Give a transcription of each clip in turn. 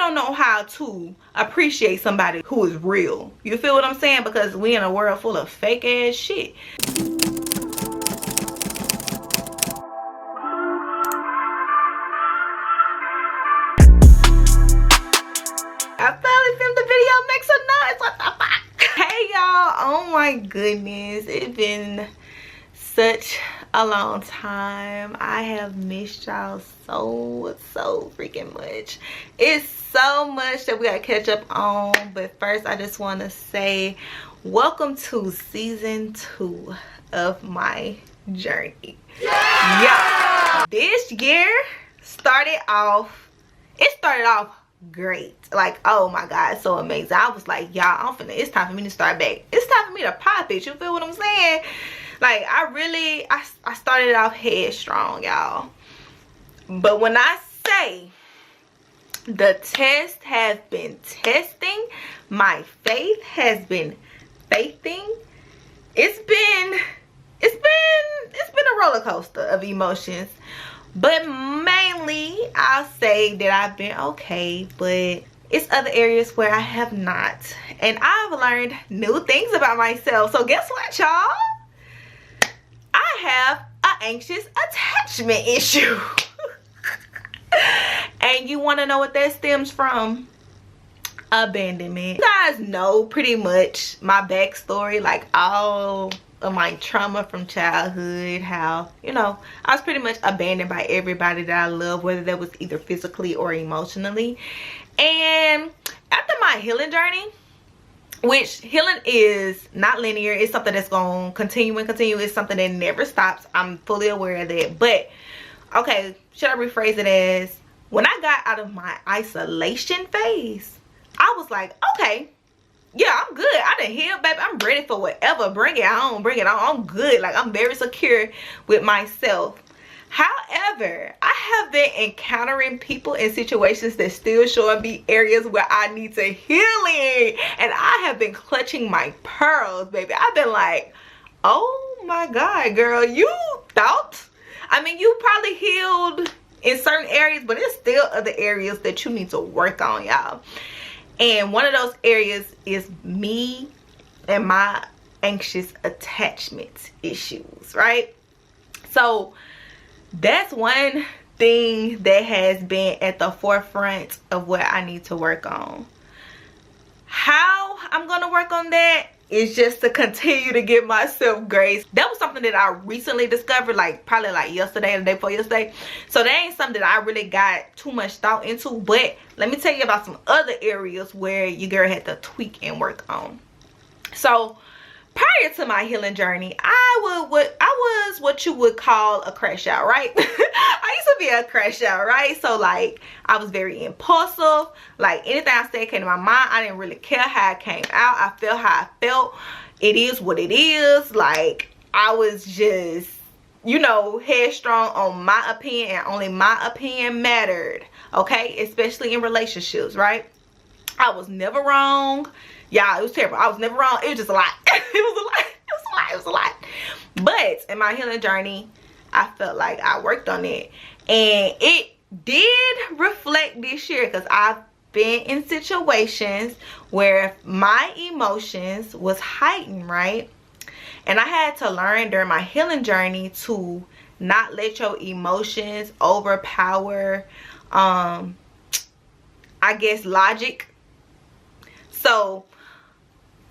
don't know how to appreciate somebody who is real. You feel what I'm saying? Because we in a world full of fake ass shit. I finally filmed the video. Make some noise. What the fuck? Hey y'all. Oh my goodness. It's been such a long time. I have missed y'all so freaking much. It's so much that we gotta catch up on. But first, I just want to say welcome to season 2 of my journey. Yeah. This year started off great. Like, oh my god, so amazing. I was like, y'all, it's time for me to start back. It's time for me to pop it. You feel what I'm saying? Like, I started off headstrong, y'all. But when I say the test has been testing, my faith has been faithing, it's been a roller coaster of emotions. But mainly, I'll say that I've been okay, but it's other areas where I have not. And I've learned new things about myself. So guess what, y'all? I have an anxious attachment issue. And you want to know what that stems from? Abandonment. You guys know pretty much my backstory, like all of my trauma from childhood, how, you know, I was pretty much abandoned by everybody that I love, whether that was either physically or emotionally. And after my healing journey, which healing is not linear, it's something that's going to continue and continue, it's something that never stops. I'm fully aware of that. But okay, should I rephrase it as, when I got out of my isolation phase, I was like, okay, yeah, I'm good. I done healed, baby. I'm ready for whatever. Bring it on. Bring it on. I'm good. Like, I'm very secure with myself. However, I have been encountering people in situations that still showing me areas where I need to healing. And I have been clutching my pearls, baby. I've been like, oh my God, girl, you thought? I mean, you probably healed in certain areas, but there's still other areas that you need to work on, y'all. And one of those areas is me and my anxious attachment issues, right? So that's one thing that has been at the forefront of what I need to work on. How I'm going to work on that is just to continue to give myself grace. That was something that I recently discovered, like probably like yesterday or the day before yesterday. So that ain't something that I really got too much thought into. But let me tell you about some other areas where your girl had to tweak and work on. So prior to my healing journey, I was what you would call a crash out, right? I used to be a crash out, right? So like, I was very impulsive. Like, anything I said came to my mind. I didn't really care how it came out. I felt how I felt. It is what it is. Like, I was just, you know, headstrong on my opinion, and only my opinion mattered, okay? Especially in relationships, right? I was never wrong. Yeah, it was terrible. I was never wrong. It was just a lot. It was a lot. It was a lot. It was a lot. But in my healing journey, I felt like I worked on it. And it did reflect this year, because I've been in situations where my emotions was heightened, right? And I had to learn during my healing journey to not let your emotions overpower, I guess, logic. So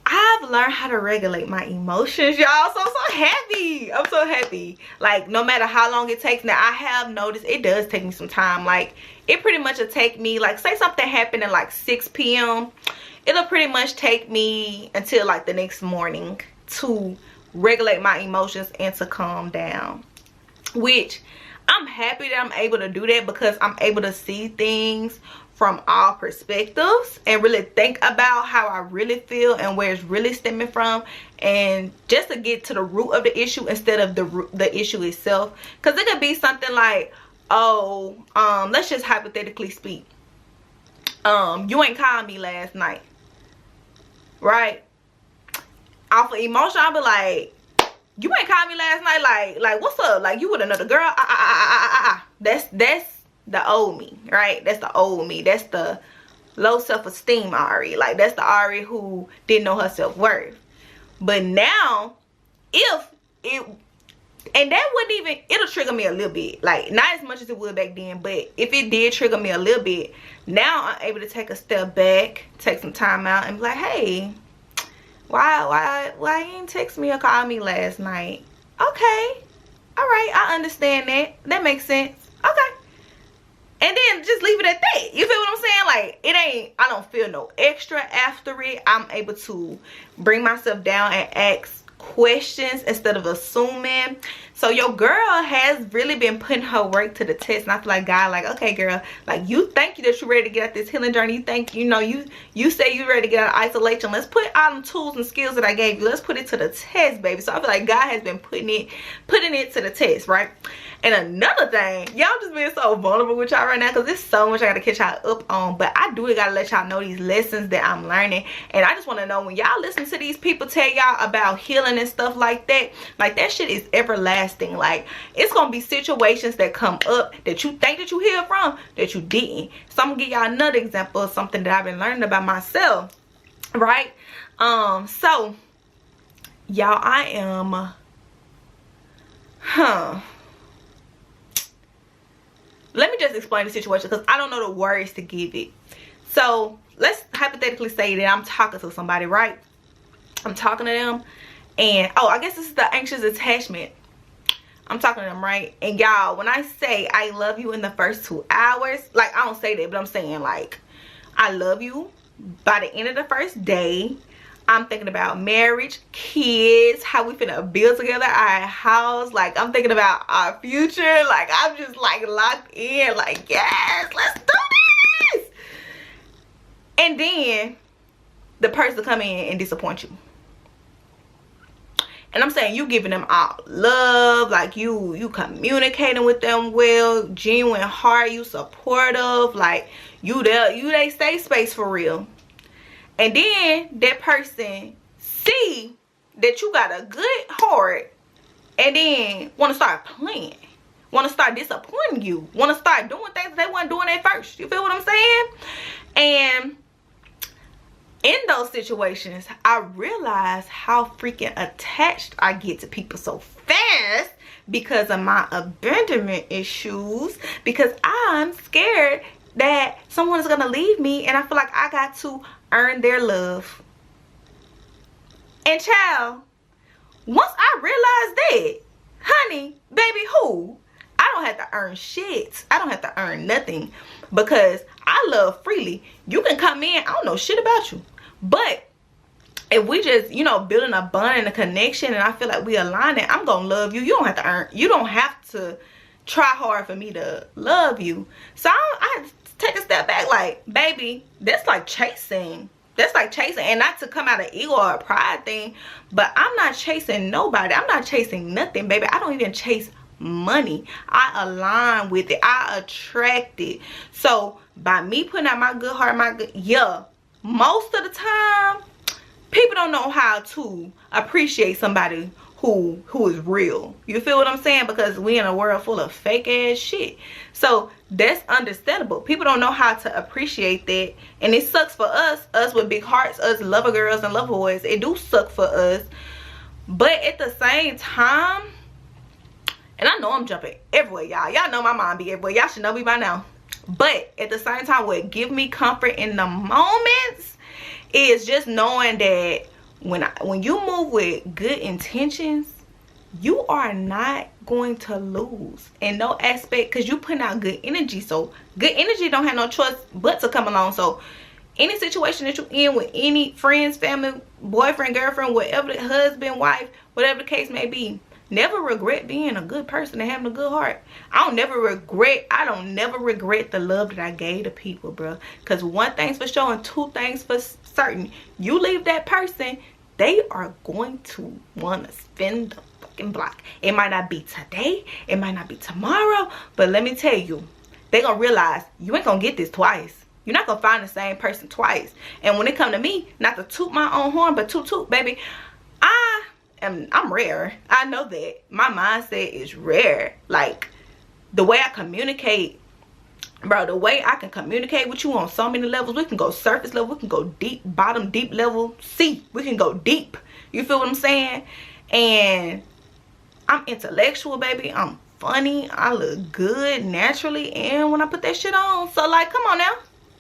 I've learned how to regulate my emotions, y'all. So I'm so happy. I'm so happy. Like, no matter how long it takes. Now, I have noticed it does take me some time. Like, it pretty much will take me, like, say something happened at like 6 p.m. It'll pretty much take me until like the next morning to regulate my emotions and to calm down. Which I'm happy that I'm able to do that, because I'm able to see things from all perspectives and really think about how I really feel and where it's really stemming from, and just to get to the root of the issue instead of the issue itself. Because it could be something like, oh, let's just hypothetically speak, you ain't called me last night, right? Off of emotion, I'll be like, you ain't called me last night, like what's up, like you with another girl? That's the old me, right? That's the old me. That's the low self-esteem Ari. Like, that's the Ari who didn't know her self-worth. But now, if it, and that wouldn't even, it'll trigger me a little bit. Like, not as much as it would back then, but if it did trigger me a little bit, now I'm able to take a step back, take some time out, and be like, hey, why you didn't text me or call me last night? Okay, all right, I understand that. That makes sense. Okay. And then just leave it at that. You feel what I'm saying? Like, it ain't, I don't feel no extra after it. I'm able to bring myself down and ask questions instead of assuming. So your girl has really been putting her work to the test, and I feel like God, like, okay girl, like, you think that you're ready to get out this healing journey, you think, you know, you say you're ready to get out of isolation, let's put all them tools and skills that I gave you, let's put it to the test, baby. So I feel like God has been putting it to the test, right? And another thing, y'all just being so vulnerable with y'all right now, because there's so much I gotta catch y'all up on, but I do gotta let y'all know these lessons that I'm learning. And I just want to know, when y'all listen to these people tell y'all about healing and stuff like that shit is everlasting. Like, it's gonna be situations that come up that you think that you healed from that you didn't. So I'm gonna give y'all another example of something that I've been learning about myself, right? So y'all, I am let me just explain the situation, because I don't know the words to give it. So let's hypothetically say that I'm talking to somebody, right? I'm talking to them, and oh, I guess this is the anxious attachment. I'm talking to them, right? And y'all, when I say I love you in the first 2 hours, like, I don't say that, but I'm saying, like, I love you by the end of the first day. I'm thinking about marriage, kids, how we finna build together our house. Like, I'm thinking about our future. Like, I'm just, like, locked in. Like, yes, let's do this. And then the person come in and disappoint you. And I'm saying, you giving them all love, like, you communicating with them well, genuine heart, you supportive, like, you they stay space for real. And then that person see that you got a good heart, and then want to start playing, want to start disappointing you, want to start doing things they weren't doing at first. You feel what I'm saying? And in those situations, I realize how freaking attached I get to people so fast because of my abandonment issues, because I'm scared that someone is gonna leave me, and I feel like I got to earn their love. And child, once I realized that, honey, baby, who? I don't have to earn shit. I don't have to earn nothing, because I love freely. You can come in, I don't know shit about you, but if we just, you know, building a bond and a connection, and I feel like we align it, I'm gonna love you. You don't have to earn, you don't have to try hard for me to love you. So I have to take a step back, like, baby, that's like chasing. That's like chasing, and not to come out of ego or a pride thing, but I'm not chasing nobody. I'm not chasing nothing, baby. I don't even chase money. I align with it. I attract it. So by me putting out my good heart, most of the time, people don't know how to appreciate somebody who is real. You feel what I'm saying? Because we in a world full of fake ass shit. So that's understandable. People don't know how to appreciate that, and it sucks for us with big hearts, us lover girls and lover boys. It do suck for us, but at the same time, and I know I'm jumping everywhere, y'all know my mind be everywhere. Y'all should know me by now. But at the same time, what give me comfort in the moments is just knowing that when you move with good intentions, you are not going to lose in no aspect, because you putting out good energy. So good energy don't have no choice but to come along. So any situation that you're in with any friends, family, boyfriend, girlfriend, whatever, the husband, wife, whatever the case may be, never regret being a good person and having a good heart. I don't never regret the love that I gave to people, bro. Because one thing's for sure and two things for certain. You leave that person, they are going to want to spend the fucking block. It might not be today, it might not be tomorrow, but let me tell you, they gonna realize you ain't gonna get this twice. You're not gonna find the same person twice. And when it come to me, not to toot my own horn, but toot, baby, I'm rare. I know that. My mindset is rare. Like, the way I communicate bro, the way I can communicate with you on so many levels. We can go surface level, we can go deep, bottom, deep level, C. We can go deep. You feel what I'm saying? And I'm intellectual, baby. I'm funny. I look good naturally, and when I put that shit on, so like, come on now.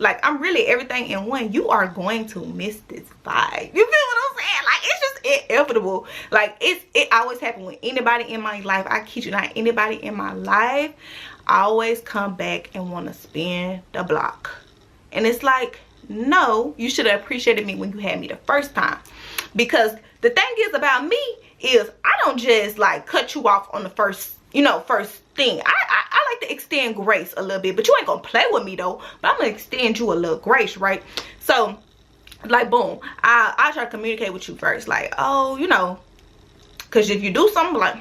Like, I'm really everything in one. You are going to miss this vibe. You feel what I'm saying? Like, it's just inevitable. Like, it always happens with anybody in my life. I kid you not, anybody in my life, I always come back and want to spin the block. And it's like, no, you should have appreciated me when you had me the first time. Because the thing is about me is I don't just like cut you off on the first, you know, first thing. I like to extend grace a little bit, but you ain't gonna play with me though. But I'm gonna extend you a little grace, right? So like, boom, I try to communicate with you first, like, oh, you know, because if you do something, like,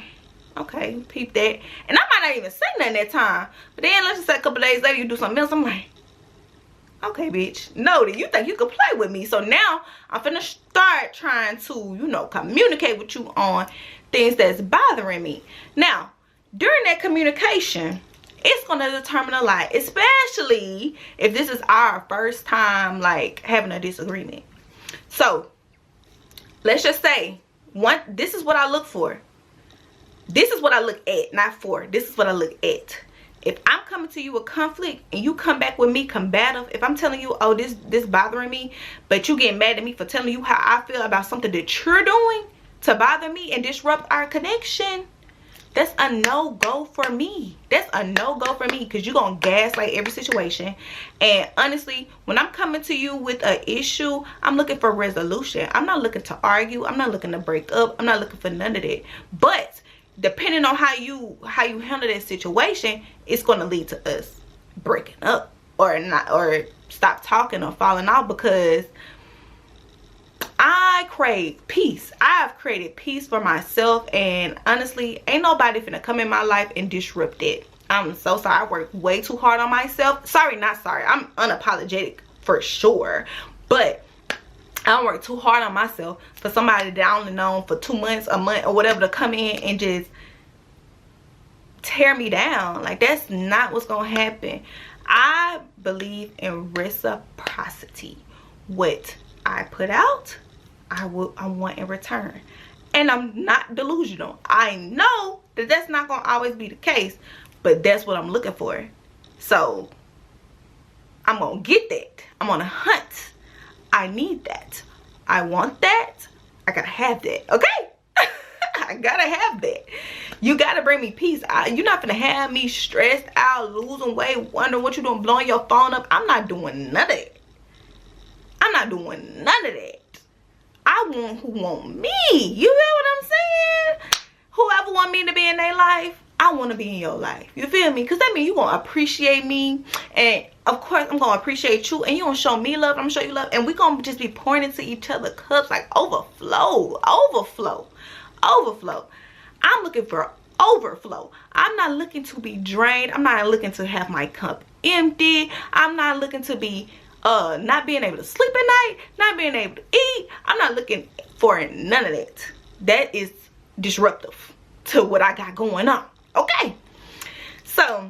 okay, peep that, and I might not even say nothing that time, but then let's just say a couple days later you do something else, I'm like, okay, bitch, no, that you think you could play with me. So now I'm finna start trying to, you know, communicate with you on things that's bothering me. Now, during that communication, it's gonna determine a lot, especially if this is our first time like having a disagreement. So let's just say, this is what I look for. This is what I look at, not for. This is what I look at. If I'm coming to you with conflict and you come back with me combative, if I'm telling you, oh, this bothering me, but you get mad at me for telling you how I feel about something that you're doing to bother me and disrupt our connection, that's a no-go for me. That's a no-go for me, because you're going to gaslight every situation. And honestly, when I'm coming to you with an issue, I'm looking for resolution. I'm not looking to argue. I'm not looking to break up. I'm not looking for none of that. But depending on how you handle that situation, it's going to lead to us breaking up or not, or stop talking or falling out, because I crave peace. I have created peace for myself, and honestly, ain't nobody finna come in my life and disrupt it. I'm so sorry. I worked way too hard on myself. Sorry, not sorry. I'm unapologetic for sure, but I worked too hard on myself for somebody that I only known for 2 months, a month, or whatever, to come in and just tear me down. Like, that's not what's gonna happen. I believe in reciprocity. What I put out, I want in return. And I'm not delusional. I know that that's not gonna always be the case, but that's what I'm looking for. So I'm gonna get that. I'm on a hunt. I need that. I want that. I gotta have that. Okay? I gotta have that. You gotta bring me peace. You're not gonna have me stressed out, losing weight, wondering what you're doing, blowing your phone up. I'm not doing none of that. I'm not doing none of that. I want who want me. You know what I'm saying? Whoever want me to be in their life, I want to be in your life. You feel me? Because that means you're going to appreciate me. And of course, I'm going to appreciate you. And you're going to show me love. I'm going to show you love. And we're going to just be pouring into each other cups, like overflow. Overflow. Overflow. I'm looking for overflow. I'm not looking to be drained. I'm not looking to have my cup empty. I'm not looking to be not being able to sleep at night, not being able to eat. I'm not looking for none of that. That is disruptive to what I got going on. Okay, so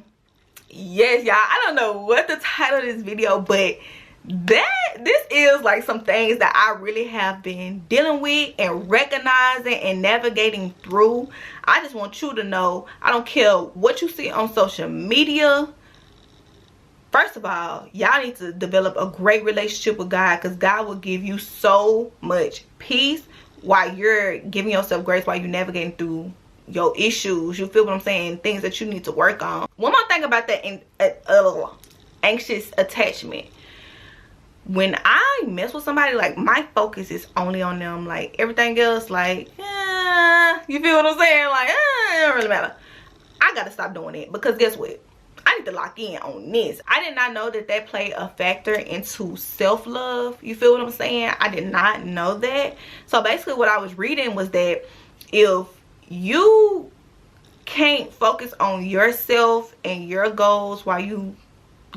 yes, y'all, I don't know what the title of this video, but this is like some things that I really have been dealing with and recognizing and navigating through. I just want you to know, I don't care what you see on social media. First of all, y'all need to develop a great relationship with God, because God will give you so much peace while you're giving yourself grace, while you're navigating through your issues. You feel what I'm saying? Things that you need to work on. One more thing about that anxious attachment. When I mess with somebody, like, my focus is only on them. Like, everything else, like, you feel what I'm saying? Like, it don't really matter. I gotta stop doing it, because guess what? I need to lock in on this. I did not know that that played a factor into self-love. You feel what I'm saying? I did not know that. So basically what I was reading was that if you can't focus on yourself and your goals while you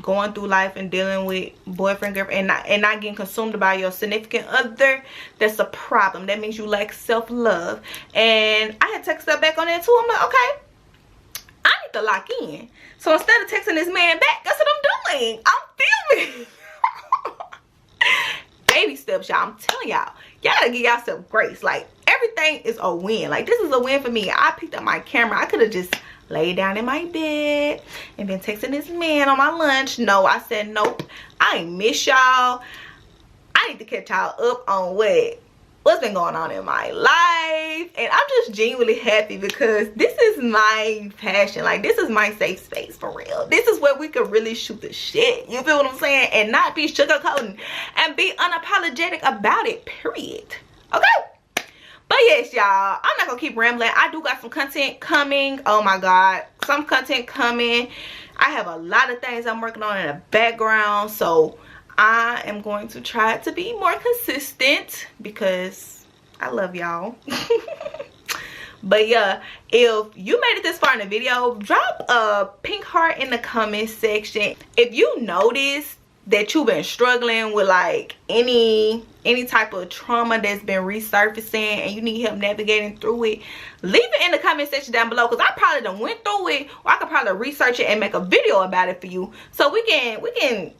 going through life and dealing with boyfriend, girlfriend, and not getting consumed by your significant other, that's a problem. That means you lack self-love. And I had to take a step back on that too. I'm like, okay, I need to lock in. So instead of texting this man back, that's what I'm doing. I'm filming. Baby steps, y'all. I'm telling y'all. Y'all gotta give yourself grace. Like, everything is a win. Like, this is a win for me. I picked up my camera. I could have just laid down in my bed and been texting this man on my lunch. No, I said nope. I ain't miss y'all. I need to catch y'all up on what's been going on in my life. And I'm just genuinely happy because this is my passion. Like, this is my safe space for real. This is where we could really shoot the shit. You feel what I'm saying? And not be sugarcoating and be unapologetic about it, period. Okay? But yes, y'all, I'm not gonna keep rambling. I do got some content coming. Oh my god, some content coming. I have a lot of things I'm working on in the background, so I am going to try to be more consistent because I love y'all. But yeah, if you made it this far in the video, drop a pink heart in the comment section. If you notice that you've been struggling with like any type of trauma that's been resurfacing and you need help navigating through it, leave it in the comment section down below, because I probably done went through it, or I could probably research it and make a video about it for you, so we can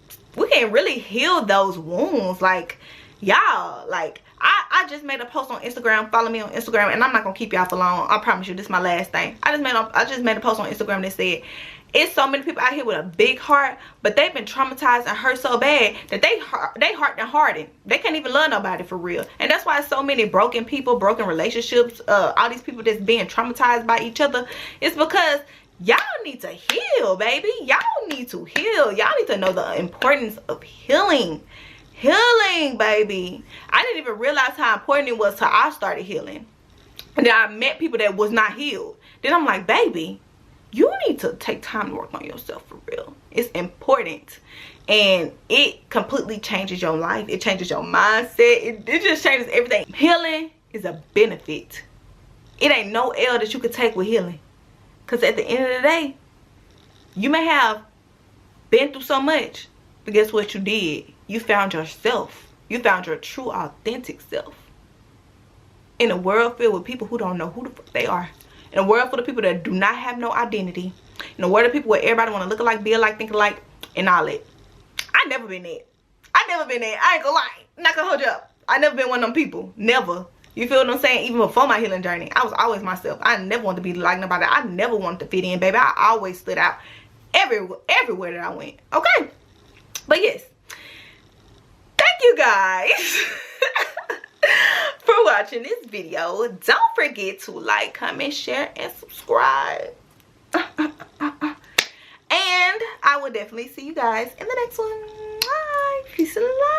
really heal those wounds. Like, y'all, like I just made a post on Instagram. Follow me on Instagram, and I'm not gonna keep y'all for long. I promise you, this is my last thing. I just made a post on Instagram that said, it's so many people out here with a big heart, but they've been traumatized and hurt so bad that they heart done hardened. They can't even love nobody for real. And that's why so many broken people, broken relationships, all these people that's being traumatized by each other, it's because y'all need to heal, baby. Y'all need to heal. Y'all need to know the importance of healing. Healing, baby. I didn't even realize how important it was till I started healing. And then I met people that was not healed. Then I'm like, baby, you need to take time to work on yourself for real. It's important. And it completely changes your life. It changes your mindset. It just changes everything. Healing is a benefit. It ain't no L that you could take with healing. Because at the end of the day, you may have been through so much, but guess what you did? You found yourself. You found your true, authentic self. In a world filled with people who don't know who the fuck they are. In a world full of people that do not have no identity. In a world of people where everybody want to look alike, be alike, think alike, and all that. I never been that. I never been that. I ain't gonna lie. I'm not gonna hold you up. I never been one of them people. Never. You feel what I'm saying? Even before my healing journey, I was always myself. I never wanted to be like nobody. I never wanted to fit in, baby. I always stood out everywhere that I went. Okay? But yes. Thank you guys for watching this video. Don't forget to like, comment, share, and subscribe. And I will definitely see you guys in the next one. Bye. Peace and love.